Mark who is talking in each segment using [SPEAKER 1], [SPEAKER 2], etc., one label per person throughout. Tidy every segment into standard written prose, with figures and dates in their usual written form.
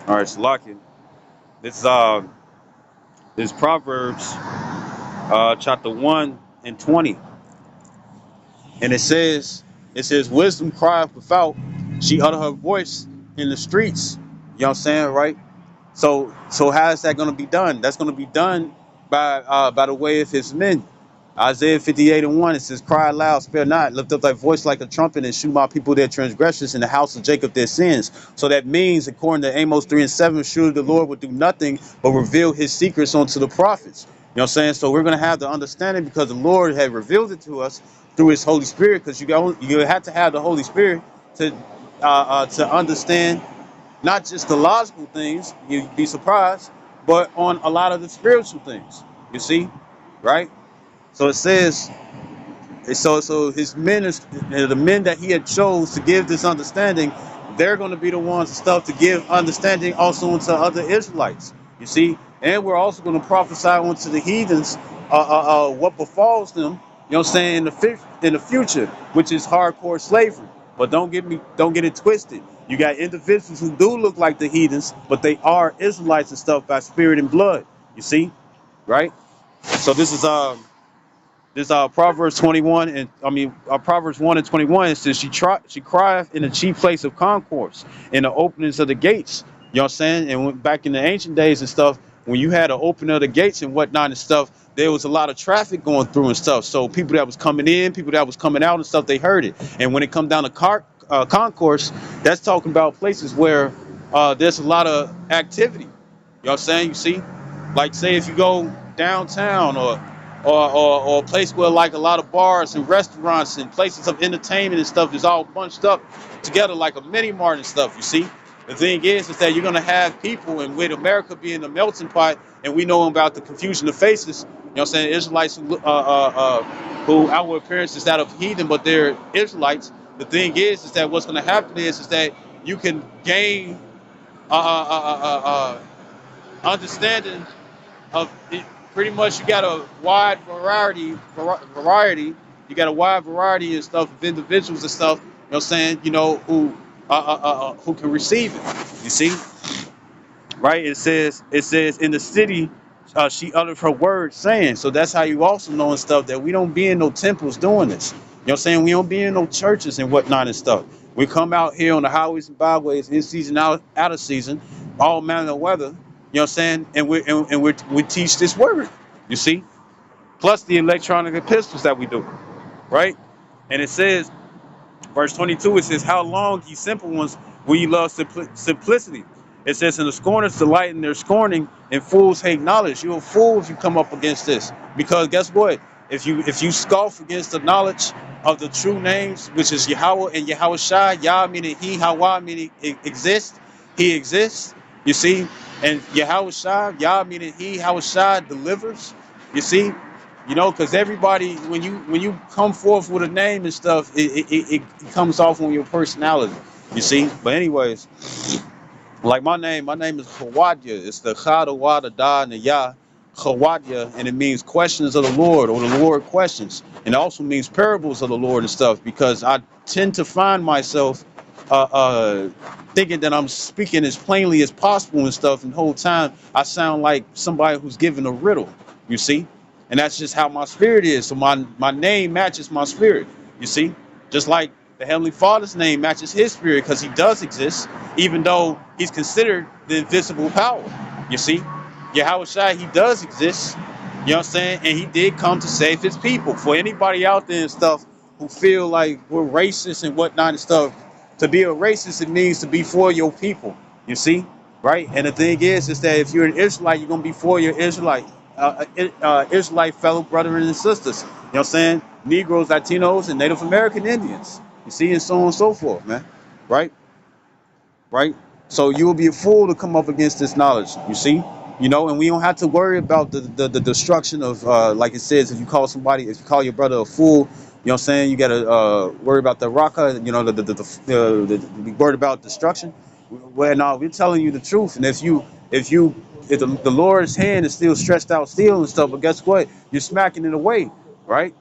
[SPEAKER 1] All right, Salakia. This is Proverbs chapter 1 and 20, and it says wisdom crieth without, she utter her voice in the streets. You know what I'm saying, right? So how is that going to be done? That's going to be done by the way of his men. Isaiah 58:1, it says, cry aloud, spare not, lift up thy voice like a trumpet, and shew my people their transgressions, in the house of Jacob their sins. So that means, according to Amos 3:7, surely the Lord would do nothing but reveal his secrets unto the prophets. You know what I'm saying? So we're going to have the understanding because the Lord had revealed it to us through his Holy Spirit, because you have to have the Holy Spirit to understand not just the logical things, you'd be surprised, but on a lot of the spiritual things. You see, right? So it says, so his men, the men that he had chose to give this understanding, they're going to be the ones and stuff to give understanding also unto other Israelites. You see, and we're also going to prophesy unto the heathens what befalls them. You know what I'm saying, in the future, which is hardcore slavery. But don't get it twisted. You got individuals who do look like the heathens, but they are Israelites and stuff by spirit and blood. You see, right? So this Proverbs 21, and Proverbs 1 and 21. It says she crieth in the chief place of concourse, in the openings of the gates. You know what I'm saying? And back in the ancient days and stuff, when you had an opening of the gates and whatnot and stuff, there was a lot of traffic going through and stuff. So people that was coming in, people that was coming out and stuff, they heard it. And when it come down to concourse, that's talking about places where there's a lot of activity. You know what I'm saying? You see, like say if you go downtown or a place where like a lot of bars and restaurants and places of entertainment and stuff is all bunched up together like a mini mart and stuff. You see, the thing is that you're gonna have people, and with America being a melting pot, and we know about the confusion of faces. You know what I'm saying? Israelites who outward appearance is that of heathen, but they're Israelites. The thing is that what's gonna happen is that you can gain uh, uh, uh, uh, understanding of it. Pretty much you got a wide variety. You got a wide variety and stuff of individuals and stuff. You know what I'm saying? You know who can receive it. You see, right? It says in the city, she uttered her word saying. So that's how you also know and stuff that we don't be in no temples doing this. You know what I'm saying? We don't be in no churches and whatnot and stuff. We come out here on the highways and byways, in season, out of season, all manner of weather. You know what I'm saying? And we teach this word. You see, plus the electronic epistles that we do, right? And it says, verse 22, it says, how long, ye simple ones, will ye love simplicity? It says, and the scorners delight in their scorning, and fools hate knowledge. You're a fool if you come up against this. Because guess what? If you scoff against the knowledge of the true names, which is Yahweh and Yahweh Shai, Yah meaning he, Hawa meaning exist, he exists, you see, and Yahweh Shai, Yah meaning he, Hawa Shai delivers, you see, because everybody, when you come forth with a name and stuff, it comes off on your personality, you see. But anyways, like my name is Hawadya. It's the Chadawada Da and the Yah Hawadya, and it means questions of the Lord, or the Lord questions. And it also means parables of the Lord and stuff, because I tend to find myself thinking that I'm speaking as plainly as possible and stuff, and the whole time I sound like somebody who's giving a riddle, you see? And that's just how my spirit is. So my name matches my spirit, you see? Just like the Heavenly Father's name matches his spirit, because he does exist, even though he's considered the invisible power. You see? Yahweh Shai, he does exist. You know what I'm saying? And he did come to save his people. For anybody out there and stuff who feel like we're racist and whatnot and stuff, to be a racist, it means to be for your people. You see? Right? And the thing is that if you're an Israelite, you're going to be for your Israelite fellow brothers and sisters. You know what I'm saying? Negroes, Latinos, and Native American Indians. You see, and so on and so forth, man. Right? Right? So you will be a fool to come up against this knowledge. You see? And we don't have to worry about the destruction of, like it says, if you call your brother a fool, you know what I'm saying? You got to worry about the raka, the word about destruction. Well, no, we're telling you the truth. And if the Lord's hand is still stretched out still and stuff, but guess what? You're smacking it away, right?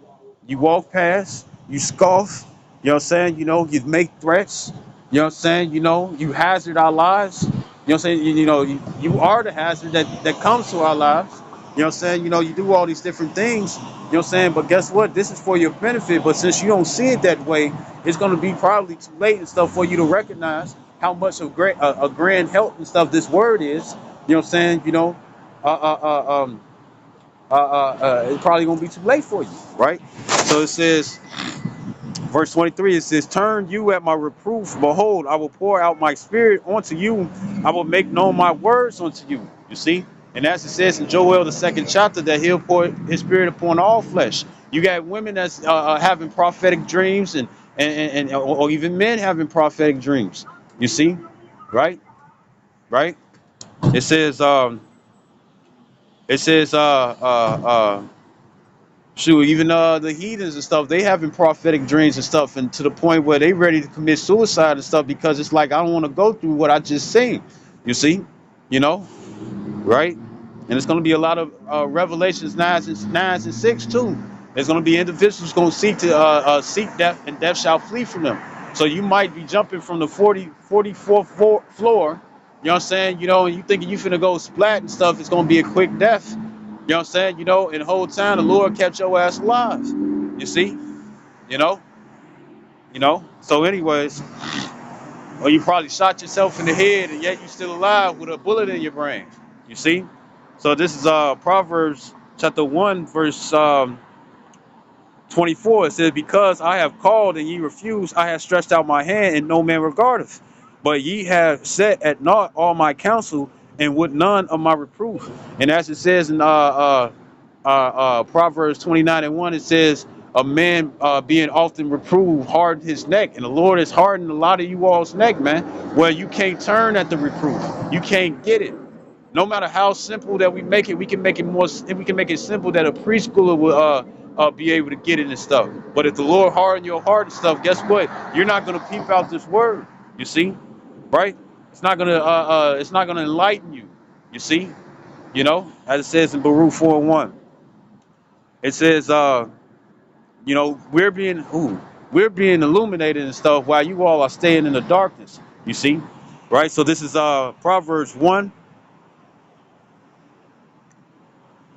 [SPEAKER 1] You walk past, you scoff, you know what I'm saying? You make threats, you know what I'm saying? You hazard our lives, You know what I'm saying? You are the hazard that comes to our lives. You know what I'm saying? You do all these different things. You know what I'm saying? But guess what? This is for your benefit. But since you don't see it that way, it's going to be probably too late and stuff for you to recognize how much of a grand help and stuff this word is. You know what I'm saying? Uh, uh, it's probably going to be too late for you, right? So it says, verse 23, it says, turn you at my reproof. Behold, I will pour out my spirit onto you. I will make known my words unto you. You see? And as it says in Joel, the second chapter, that he'll pour his spirit upon all flesh. You got women that's having prophetic dreams or even men having prophetic dreams. You see? Right? Right? It says, it says, shoot, even the heathens and stuff, they having prophetic dreams and stuff, and to the point where they ready to commit suicide and stuff because it's like I don't want to go through what I just seen. You see, you know, right? And it's going to be a lot of Revelations 9 and 6 too. There's going to be individuals going to seek death, and death shall flee from them. So you might be jumping from the 44th floor. You know what I'm saying? And you thinking you finna go splat and stuff. It's going to be a quick death. You know what I'm saying? And the whole time the Lord kept your ass alive. You see? You know? So anyways, or you probably shot yourself in the head and yet you still alive with a bullet in your brain. You see? So this is Proverbs chapter 1, verse 24. It says, because I have called and ye refuse, I have stretched out my hand and no man regardeth. But ye have set at naught all my counsel and would none of my reproof. And as it says in Proverbs 29:1, it says, a man being often reproved hardened his neck. And the Lord has hardened a lot of you all's neck, man, where you can't turn at the reproof. You can't get it. No matter how simple that we make it, we can make it more. We can make it simple that a preschooler will be able to get it and stuff. But if the Lord harden your heart and stuff, guess what? You're not gonna peep out this word. You see, right? It's not gonna enlighten you. You see, as it says in Baruch 4:1, it says, we're being illuminated and stuff while you all are staying in the darkness. You see, right? So this is Proverbs 1.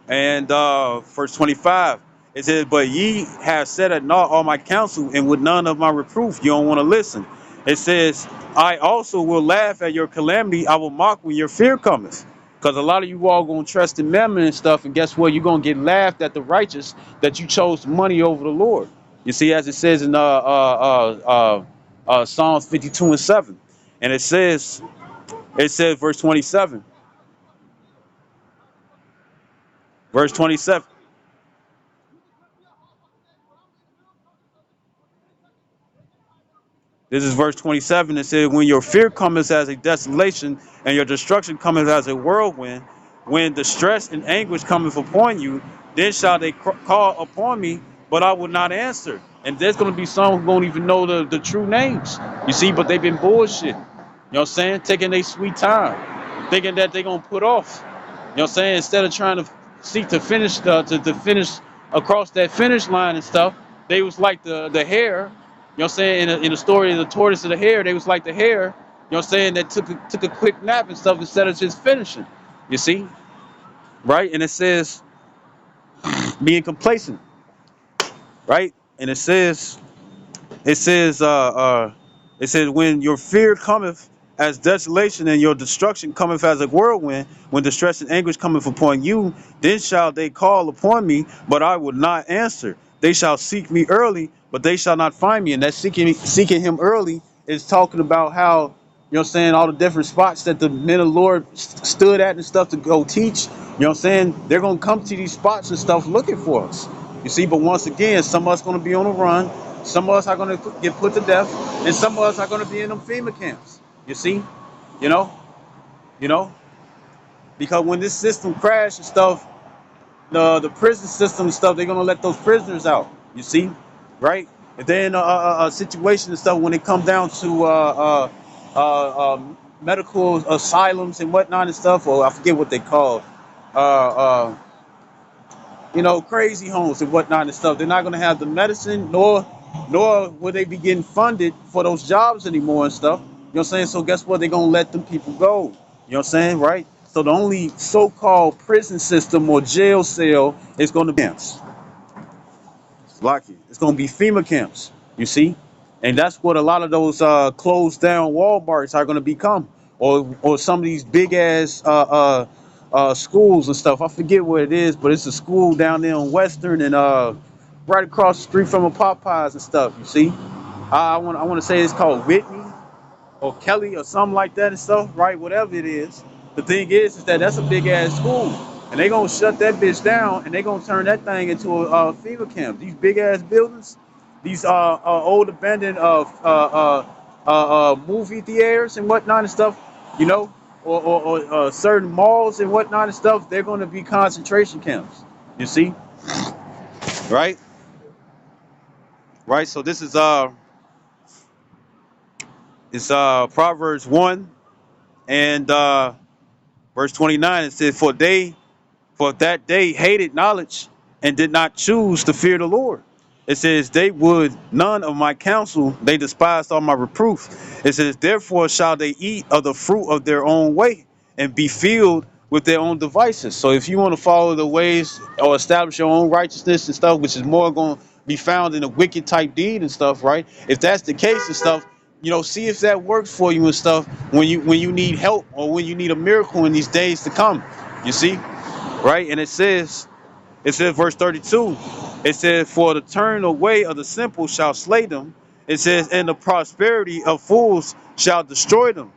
[SPEAKER 1] And verse 25, it says, but ye have set at naught all my counsel, and with none of my reproof you don't want to listen. It says, I also will laugh at your calamity, I will mock when your fear cometh. Because a lot of you all going to trust in mammon and stuff, and guess what? You're going to get laughed at the righteous that you chose money over the Lord. You see, as it says in Psalms 52:7. And it says, verse 27, verse 27. This is verse 27. It says, when your fear cometh as a desolation, and your destruction cometh as a whirlwind, when distress and anguish cometh upon you, then shall they call upon me, but I will not answer. And there's going to be some who don't even know the true names. You see, but they've been bullshit. You know what I'm saying? Taking their sweet time, thinking that they're going to put off. You know what I'm saying? Instead of trying to seek to finish, to finish across that finish line and stuff, they was like the hare. You know what I'm saying? In the story of the tortoise and the hare, they was like the hare, you know what I'm saying, that took a quick nap and stuff instead of just finishing. You see? Right? And it says being complacent, right? And it says when your fear cometh as desolation and your destruction cometh as a whirlwind, when distress and anguish cometh upon you, then shall they call upon me, but I will not answer. They shall seek me early, but they shall not find me. And that seeking him early is talking about how, what I'm saying, all the different spots that the men of the Lord stood at and stuff to go teach. You know what I'm saying? They're gonna come to these spots and stuff looking for us. You see, but once again, some of us gonna be on the run, some of us are gonna get put to death, and some of us are gonna be in them FEMA camps. You see, you know, you know, because when this system crashes and stuff, the prison system and stuff, they're gonna let those prisoners out. You see, right? And then a situation and stuff when it comes down to medical asylums and whatnot and stuff, or I forget what they call, uh, uh, crazy homes and whatnot and stuff. They're not gonna have the medicine, nor will they be getting funded for those jobs anymore and stuff. You know what I'm saying? So guess what? They're gonna let them people go. You know what I'm saying, right? So the only so-called prison system or jail cell is going to be camps. Lock it. It's going to be FEMA camps. You see, and that's what a lot of those closed down Walmarts are going to become, or some of these big ass schools and stuff. I forget what it is, but it's a school down there on Western and right across the street from a Popeyes and stuff. You see, I want to say it's called Whitney or Kelly or something like that and stuff, right? Whatever it is. The thing is that that's a big ass school, and they gonna shut that bitch down, and they gonna turn that thing into a FEMA camp. These big ass buildings, these old abandoned movie theaters and whatnot and stuff, you know, or certain malls and whatnot and stuff. They're gonna be concentration camps. You see, right? Right. So this is it's Proverbs 1 and verse 29. It says, For that they hated knowledge and did not choose to fear the Lord. It says, they would none of my counsel, they despised all my reproof. It says, therefore shall they eat of the fruit of their own way and be filled with their own devices. So if you want to follow the ways or establish your own righteousness and stuff, which is more going to be found in a wicked type deed and stuff, right? If that's the case and stuff, see if that works for you and stuff when you need help or when you need a miracle in these days to come. You see? Right? And it says verse 32, it says, for the turn away of the simple shall slay them. It says, and the prosperity of fools shall destroy them.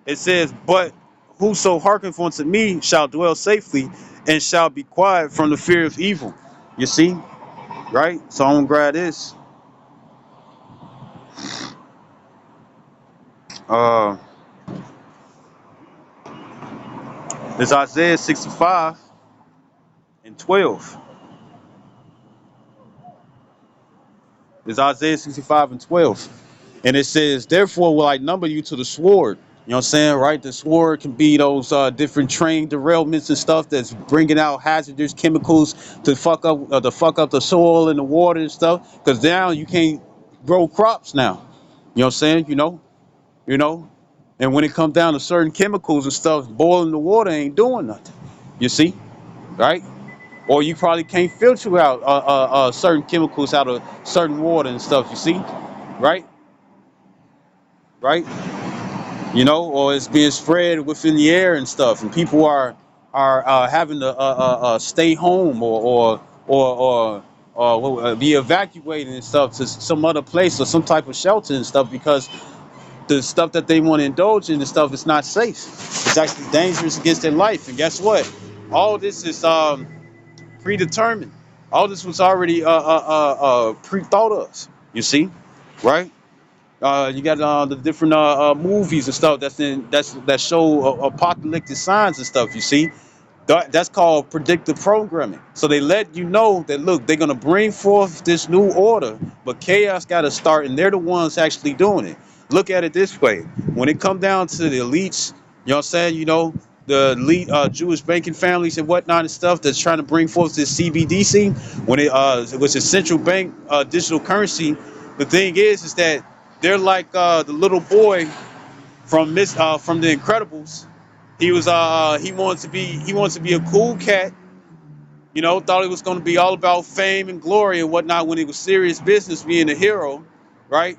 [SPEAKER 1] It says, but whoso hearkeneth unto me shall dwell safely and shall be quiet from the fear of evil. You see? Right? So I'm gonna grab this. Uh it's Isaiah 65 and 12. It's Isaiah 65 and 12. And it says, therefore will I number you to the sword. You know what I'm saying, right? The sword can be those different train derailments and stuff that's bringing out hazardous chemicals to fuck up the soil and the water and stuff. Because now you can't grow crops now. You know what I'm saying? You know. And when it comes down to certain chemicals and stuff, boiling the water ain't doing nothing. You see, right? Or you probably can't filter out certain chemicals out of certain water and stuff. You see, right? Right? Or it's being spread within the air and stuff, and people are having to stay home or be evacuated and stuff to some other place or some type of shelter and stuff because the stuff that they want to indulge in and stuff is not safe. It's actually dangerous against their life. And guess what? All this is predetermined. All this was already pre-thought of. You see, right? You got the different movies and stuff that show apocalyptic signs and stuff. You see, that's called predictive programming. So they let you know that look, they're gonna bring forth this new order, but chaos got to start, and they're the ones actually doing it. Look at it this way: when it come down to the elites, you know what I'm saying? The elite Jewish banking families and whatnot and stuff that's trying to bring forth this CBDC, when it was a central bank digital currency. The thing is that they're like the little boy from the Incredibles. He wanted to be a cool cat. Thought it was going to be all about fame and glory and whatnot when it was serious business being a hero, right?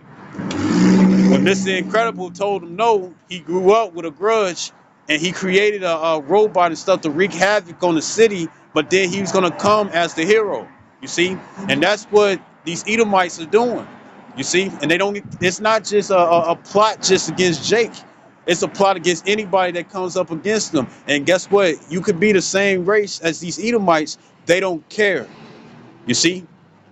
[SPEAKER 1] When Mr. Incredible told him no, he grew up with a grudge and he created a robot and stuff to wreak havoc on the city, but then he was going to come as the hero, you see? And that's what these Edomites are doing, you see? And it's not just a plot just against Jake. It's a plot against anybody that comes up against them. And guess what? You could be the same race as these Edomites. They don't care, you see?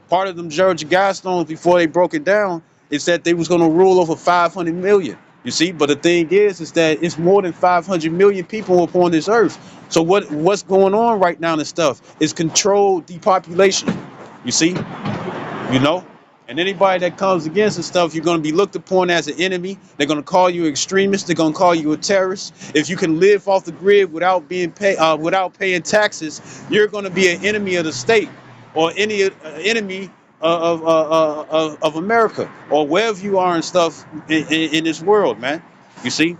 [SPEAKER 1] Part of them Georgia Guidestones before they broke it down is that they was going to rule over 500 million. You see, but the thing is that it's more than 500 million people upon this earth. So what's going on right now and stuff is controlled depopulation. You see, you know, and anybody that comes against and stuff, you're going to be looked upon as an enemy. They're going to call you extremist. They're going to call you a terrorist. If you can live off the grid without without paying taxes, you're going to be an enemy of the state or any enemy of America or wherever you are and stuff in this world, man. You see,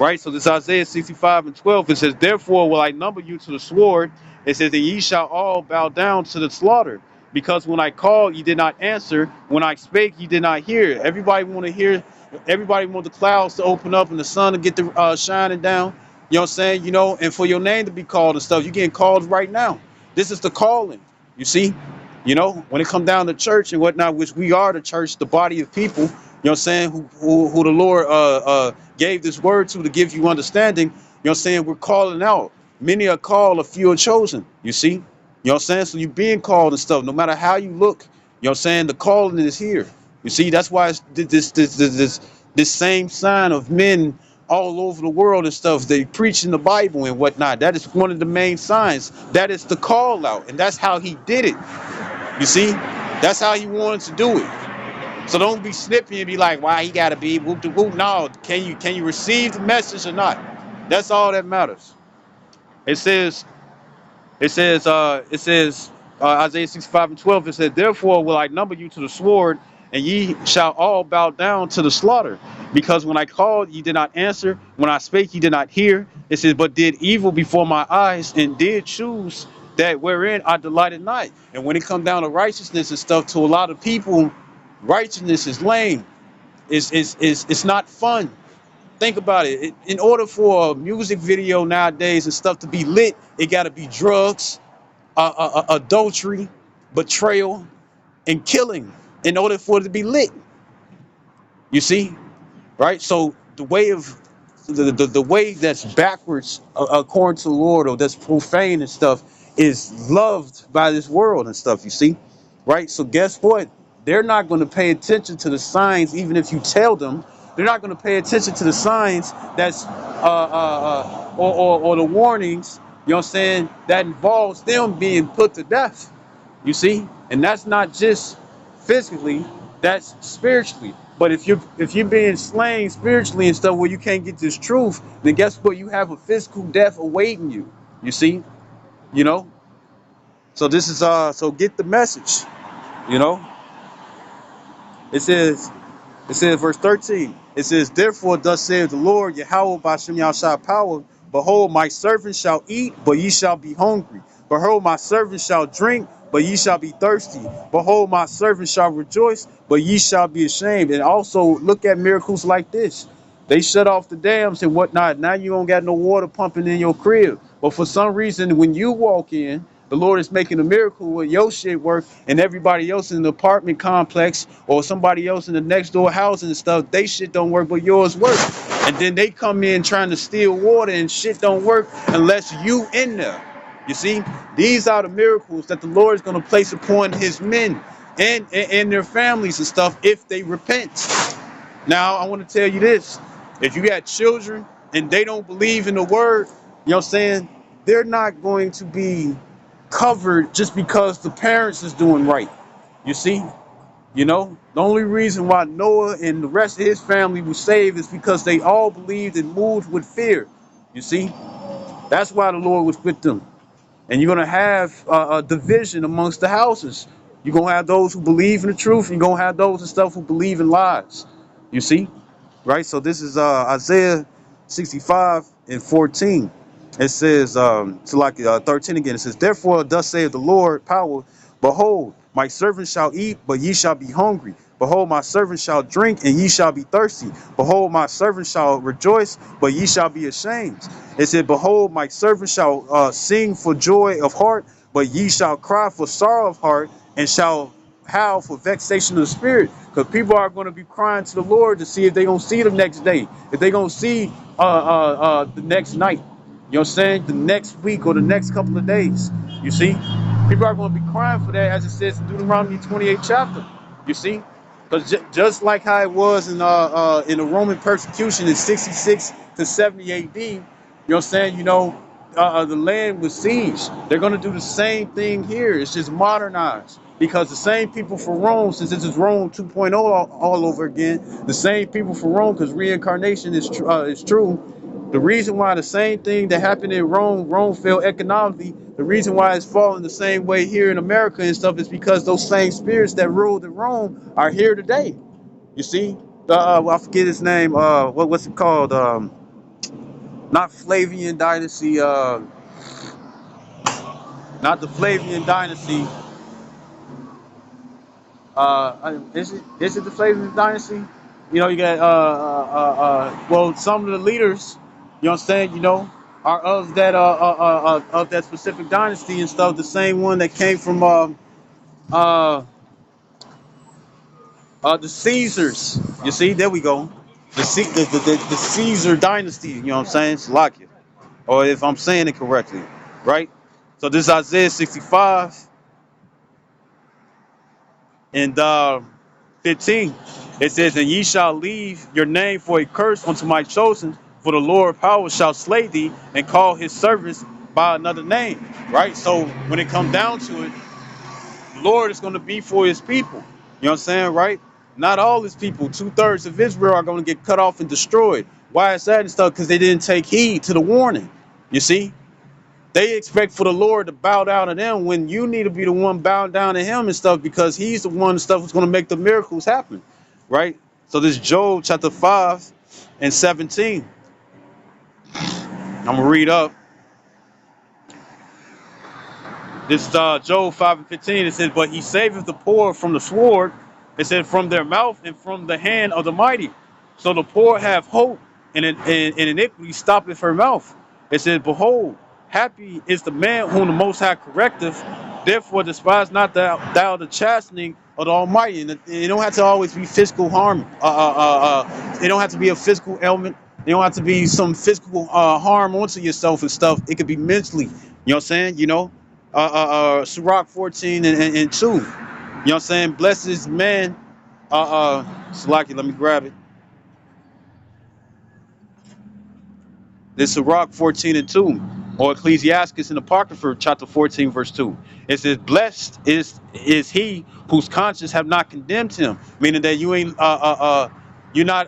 [SPEAKER 1] Right? So this Isaiah 65:12, it says, therefore will I number you to the sword. It says that ye shall all bow down to the slaughter. Because when I called, ye did not answer. When I spake, ye did not hear. Everybody want to hear, everybody want the clouds to open up and the sun to get the shining down. You know what I'm saying? You know, and for your name to be called and stuff, you're getting called right now. This is the calling. You see? You know, when it come down to church and whatnot, which we are the church, the body of people, you know what I'm saying, who the Lord gave this word to give you understanding, you know what I'm saying, we're calling out. Many are called, a few are chosen, you see? You know what I'm saying? So you're being called and stuff, no matter how you look, you know what I'm saying, the calling is here. You see, that's why it's this same sign of men all over the world and stuff, they preaching the Bible and whatnot. That is one of the main signs. That is the call out, and that's how he did it. You see, that's how he wanted to do it. So don't be snippy and be like, why he gotta be whoop de whoop. No, can you receive the message or not? That's all that matters. It says, Isaiah 65:12, it says, therefore will I number you to the sword, and ye shall all bow down to the slaughter. Because when I called, ye did not answer. When I spake, ye did not hear. It says, but did evil before my eyes, and did choose that wherein I delighted not. And when it comes down to righteousness and stuff, to a lot of people, righteousness is lame. It's not fun. Think about it. In order for a music video nowadays and stuff to be lit, it got to be drugs, adultery, betrayal, and killing in order for it to be lit. You see, right? So the way of the way that's backwards according to the Lord, or that's profane and stuff, is loved by this world and stuff. You see, right? So guess what? They're not going to pay attention to the signs, even if you tell them. They're not going to pay attention to the signs or the warnings. You know what I'm saying? That involves them being put to death. You see, and that's not just physically, that's spiritually. But if you're being slain spiritually and stuff where you can't get this truth, then guess what? You have a physical death awaiting you. You see, you know. So this is so get the message. You know, it says verse 13. It says, therefore thus saith the Lord Yahweh by Shem Yahshua power. Behold, my servants shall eat, but ye shall be hungry. Behold, my servants shall drink, but ye shall be thirsty. Behold, my servants shall rejoice, but ye shall be ashamed. And also look at miracles like this. They shut off the dams and whatnot. Now you don't got no water pumping in your crib. But for some reason, when you walk in, the Lord is making a miracle with your shit work, and everybody else in the apartment complex or somebody else in the next door housing and stuff, they shit don't work, but yours work. And then they come in trying to steal water and shit don't work unless you in there. You see, these are the miracles that the Lord is going to place upon his men and their families and stuff if they repent. Now, I want to tell you this. If you got children and they don't believe in the word, you know what I'm saying, they're not going to be covered just because the parents is doing right. You see, you know, the only reason why Noah and the rest of his family was saved is because they all believed and moved with fear. You see, that's why the Lord was with them. And you're going to have a division amongst the houses. You're going to have those who believe in the truth, and you're going to have those and stuff who believe in lies. You see? Right? So this is Isaiah 65:14. It says, so like 13 again, it says, therefore thus saith the Lord power, behold, my servant shall eat, but ye shall be hungry. Behold, my servant shall drink, and ye shall be thirsty. Behold, my servant shall rejoice, but ye shall be ashamed. It said, behold, my servant shall sing for joy of heart, but ye shall cry for sorrow of heart, and shall howl for vexation of the spirit. Because people are going to be crying to the Lord to see if they're going to see the next day, if they're going to see the next night. You know what I'm saying? The next week or the next couple of days. You see? People are going to be crying for that, as it says in Deuteronomy 28 chapter. You see? Because just like how it was in the Roman persecution in 66 to 70 AD, you know what I'm saying? You know, the land was sieged. They're going to do the same thing here. It's just modernized. Because the same people for Rome, since this is Rome 2.0 all over again, the same people for Rome, because reincarnation is true. The reason why the same thing that happened in Rome fell economically, the reason why it's falling the same way here in America and stuff is because those same spirits that ruled in Rome are here today. You see? I forget his name. What's it called? not Flavian dynasty, not the Flavian dynasty. Is it the Flavian dynasty? You know, you got well, some of the leaders, you know what I'm saying, you know, are of that specific dynasty and stuff. The same one that came from uh the Caesars. You see, there we go. The Caesar dynasty. You know what I'm saying? Slovakia, or if I'm saying it correctly, right? So this is Isaiah 65 and 15. It says, "And ye shall leave your name for a curse unto my chosen, for the Lord of power shall slay thee, and call his servants by another name." Right. So when it comes down to it, the Lord is going to be for his people. You know what I'm saying? Right. Not all his people. 2/3 of Israel are going to get cut off and destroyed. Why is that and stuff? Because they didn't take heed to the warning. You see, they expect for the Lord to bow down to them when you need to be the one bowing down to him and stuff, because he's the one and stuff who's going to make the miracles happen, right? So this Job chapter 5 and 17. I'm going to read up. This Job 5 and 15. It says, "But he saveth the poor from the sword." It said, "From their mouth and from the hand of the mighty. So the poor have hope, and iniquity stoppeth her mouth." It says, "Behold, happy is the man whom the Most High correcteth. Therefore despise not thou the chastening of the Almighty." And it don't have to always be physical harm. It don't have to be a physical ailment. It don't have to be some physical harm onto yourself and stuff. It could be mentally. You know what I'm saying? You know, Sirach 14 and 2. You know what I'm saying? Blessed is man. Salaki, let me grab it. This is Sirach 14 and 2. Or Ecclesiastes in Apocrypha, chapter 14, verse 2. It says, "Blessed is he whose conscience have not condemned him," meaning that you ain't you're not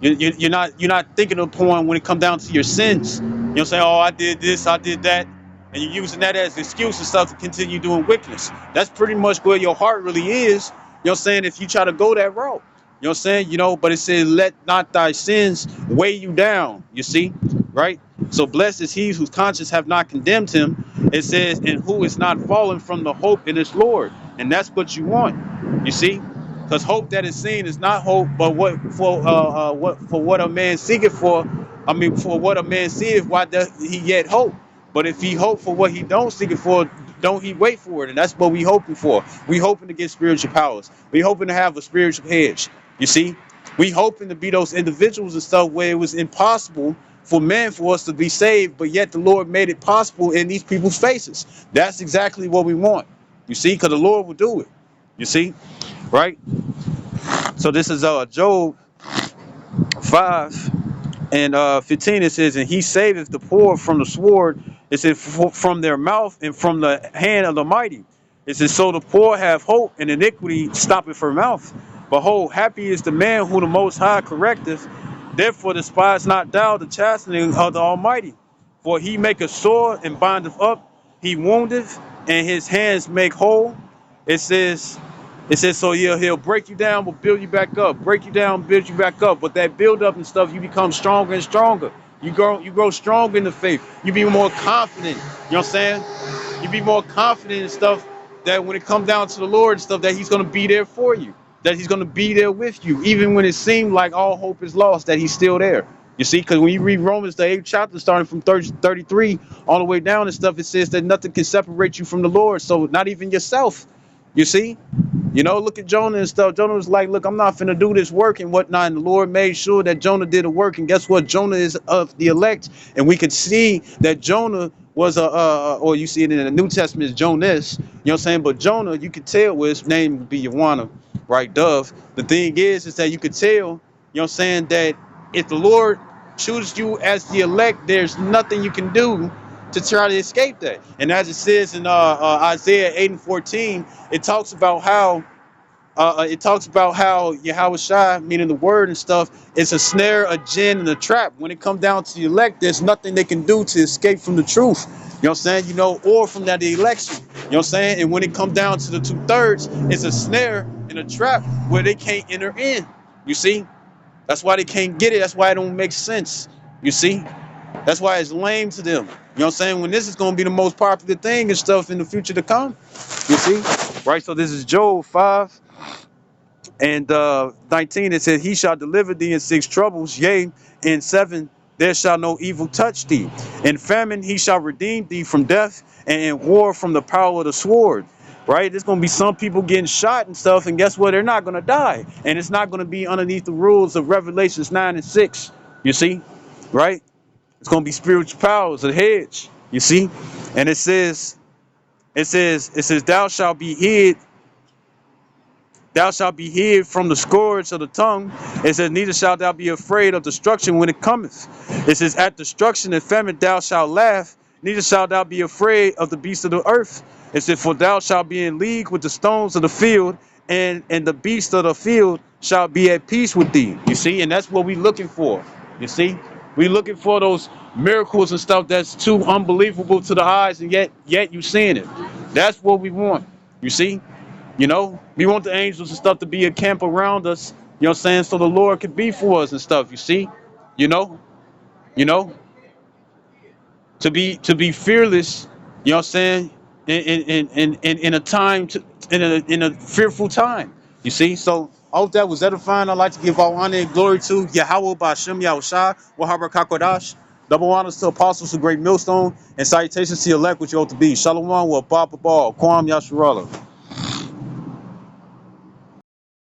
[SPEAKER 1] you're not thinking of the point when it comes down to your sins. You know what I'm saying? "Oh, I did this, I did that," and you're using that as excuse and stuff to continue doing wickedness. That's pretty much where your heart really is. You know what I'm saying? If you try to go that route. You know what I'm saying? You know, but it says, "Let not thy sins weigh you down." You see, right? So blessed is he whose conscience have not condemned him. It says, "And who is not fallen from the hope in his Lord." And that's what you want. You see? Because hope that is seen is not hope, but what a man seeketh for. I mean, for what a man seeth, why does he yet hope? But if he hope for what he don't seek it for, don't he wait for it? And that's what we hoping for. We hoping to get spiritual powers. We hoping to have a spiritual hedge. You see, we hoping to be those individuals and stuff where it was impossible for man for us to be saved, but yet the Lord made it possible in these people's faces. That's exactly what we want. You see, because the Lord will do it. You see, right? So this is Job 5 and 15. It says, "And he saveth the poor from the sword." It says, "From their mouth and from the hand of the mighty." It says, "So the poor have hope, and iniquity stoppeth her mouth. Behold, happy is the man who the Most High correcteth. Therefore despise not thou the chastening of the Almighty. For he maketh sore and bindeth up, he woundeth, and his hands make whole." It says, "So he'll break you down, but build you back up. Break you down, build you back up. But that build up and stuff, you become stronger and stronger. You grow stronger in the faith. You be more confident. You know what I'm saying? You be more confident and stuff that when it comes down to the Lord and stuff, that he's going to be there for you. That he's going to be there with you. Even when it seemed like all hope is lost, that he's still there. You see, because when you read Romans, the 8th chapter, starting from 33 all the way down and stuff, it says that nothing can separate you from the Lord. So not even yourself. You see? You know, look at Jonah and stuff. Jonah was like, "Look, I'm not finna do this work and whatnot." And the Lord made sure that Jonah did the work. And guess what? Jonah is of the elect. And we could see that Jonah was or you see it in the New Testament, Jonas. You know what I'm saying? But Jonah, you could tell where his name would be Yawana, right? Dove. The thing is that you could tell, you know what I'm saying, that if the Lord chooses you as the elect, there's nothing you can do to try to escape that. And as it says in Isaiah 8 and 14, it talks about how Yahweh Shai, meaning the word and stuff, is a snare, a gin, and a trap. When it comes down to the elect, there's nothing they can do to escape from the truth. You know what I'm saying? You know, or from that election. You know what I'm saying? And when it comes down to the 2/3, it's a snare and a trap where they can't enter in. You see? That's why they can't get it. That's why it don't make sense. You see? That's why it's lame to them. You know what I'm saying? When this is going to be the most popular thing and stuff in the future to come. You see? Right? So this is Job 5 and 19. It says, he shall deliver thee in 6 troubles. Yea, in 7 there shall no evil touch thee. In famine he shall redeem thee from death, and in war from the power of the sword. Right? There's going to be some people getting shot and stuff, and guess what? They're not going to die. And it's not going to be underneath the rules of Revelations 9 and 6. You see? Right? It's going to be spiritual powers, a hedge. You see? And it says, thou shalt be hid from the scourge of the tongue. It says, neither shalt thou be afraid of destruction when it cometh. It says, at destruction and famine thou shalt laugh, neither shalt thou be afraid of the beasts of the earth. It says, for thou shalt be in league with the stones of the field, and the beasts of the field shall be at peace with thee. You see, and that's what we looking for. You see, we looking for those miracles and stuff that's too unbelievable to the eyes, and yet you seeing it. That's what we want. You see. You know, we want the angels and stuff to be a camp around us, you know what I'm saying, so the Lord could be for us and stuff, you see? You know, you know, to be fearless, you know what I'm saying, in a time in a fearful time. You see? So I hope that was edifying. I'd like to give all honor and glory to Yahweh Ba'Shem Yahushua, Wahaba Kakodash. Double honors to apostles of great millstone, and salutations to your elect which you ought to be. Shalom wa Baba Kwam Yasharala.